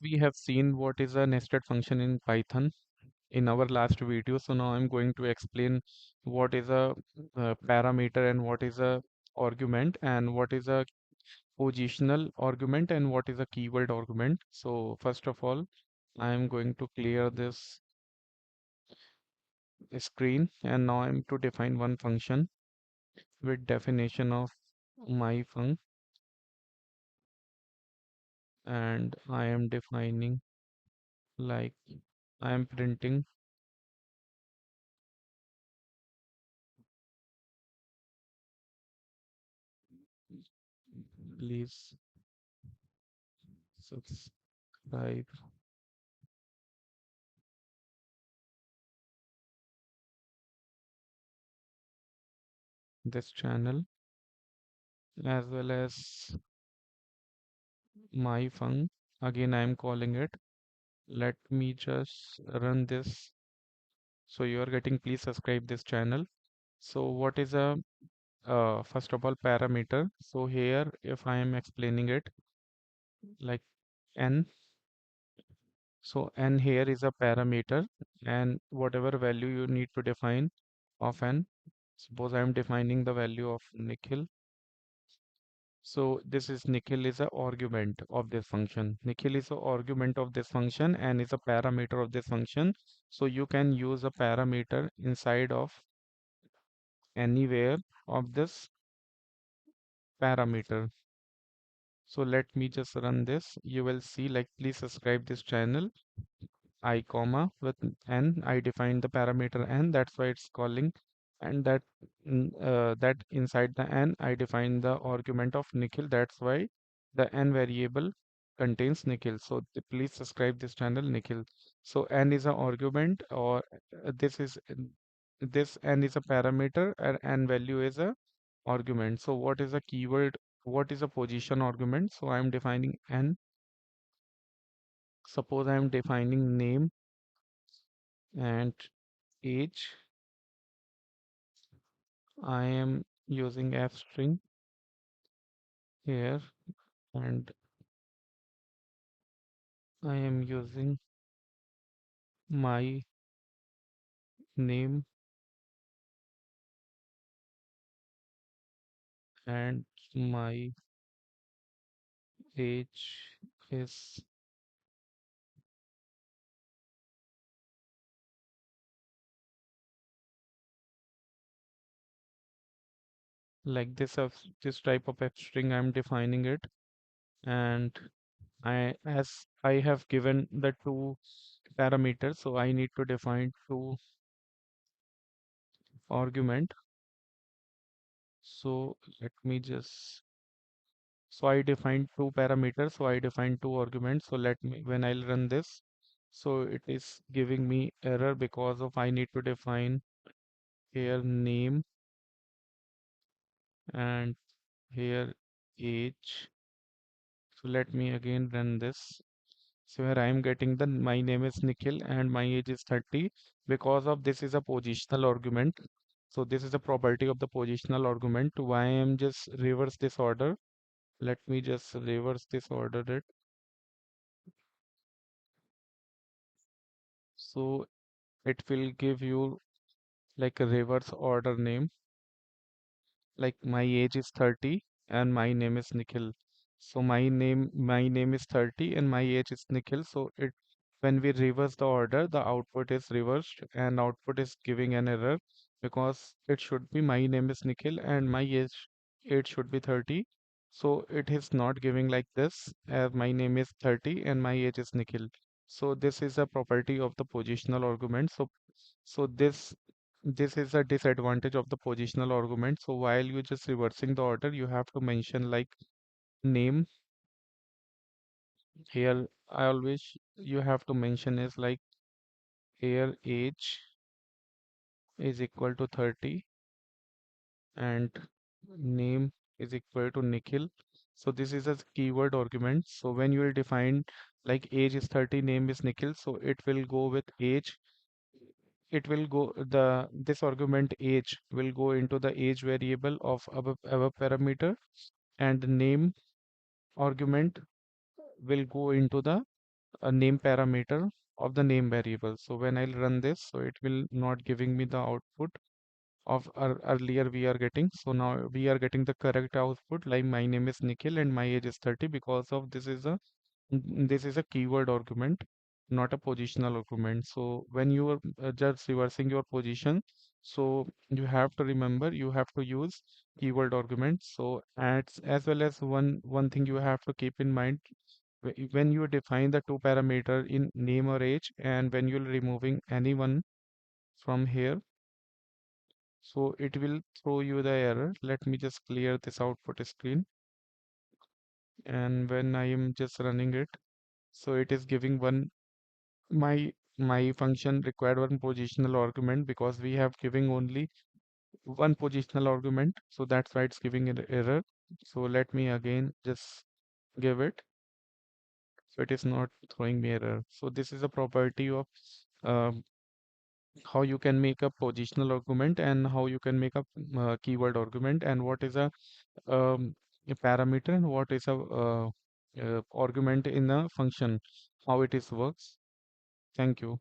we have seen what is a nested function in Python in our last video. So now I'm going to explain what is a parameter and what is a argument and what is a positional argument and what is a keyword argument. So first of all, I am going to clear this screen and now I'm to define one function with definition of my func, and I am defining like I am printing please subscribe this channel as well as my func. Again, I am calling it. Let me just run this. So you are getting please subscribe this channel. So what is a first of all parameter? So here if I am explaining it like n, so n here is a parameter and whatever value you need to define of n. Suppose I am defining the value of Nikhil. So this is Nikhil is a argument of this function. Nikhil is a argument of this function and is a parameter of this function. So you can use a parameter inside of anywhere of this parameter. So let me just run this. You will see like please subscribe this channel I comma with n. I define the parameter n. That's why it's calling, and that inside the n I define the argument of Nikhil. That's why the n variable contains Nikhil. So please subscribe this channel Nikhil. So n is an argument, or this n is a parameter, and n value is a argument. So what is a keyword? What is a position argument? So I am defining n. Suppose I am defining name and age. I am using f string here and I am using my name and my age is like this type of f string I'm defining it, and as I have given the two parameters, so I need to define two argument. So let me just so I defined two parameters, so I defined two arguments. So let me when I'll run this, so it is giving me error because of I need to define here name and here age. So let me again run this. So here I am getting the my name is Nikhil and my age is 30. Because of this is a positional argument. So this is a property of the positional argument. Why I am just reverse this order. Let me just reverse this order it. So it will give you like a reverse order name. Like my age is 30 and my name is Nikhil. So my name is 30 and my age is Nikhil. So it when we reverse the order, the output is reversed and output is giving an error because it should be my name is Nikhil and my age should be 30. So it is not giving like this as my name is 30 and my age is Nikhil. So this is a property of the positional argument. So this is a disadvantage of the positional argument. So while you're just reversing the order, you have to mention like name here. I always you have to mention is like here age is equal to 30 and name is equal to Nikhil. So this is a keyword argument. So when you will define like age is 30, name is Nikhil, so it will go with age. It will go this argument age will go into the age variable of above parameter, and the name argument will go into the a name parameter of the name variable. So when I'll run this, so it will not giving me the output of earlier we are getting. So now we are getting the correct output, like my name is Nikhil and my age is 30, because of this is a keyword argument, not a positional argument. So when you are just reversing your position, so you have to remember you have to use keyword arguments. So as well as one thing you have to keep in mind, when you define the two parameter in name or age, and when you're removing anyone from here, so it will throw you the error. Let me just clear this output screen. And when I am just running it, so it is giving one my function required one positional argument, because we have giving only one positional argument. So that's why it's giving an error. So let me again just give it. So it is not throwing me error. So this is a property of um, how you can make a positional argument and how you can make a keyword argument, and what is a parameter and what is a argument in a function, how it is works. Thank you.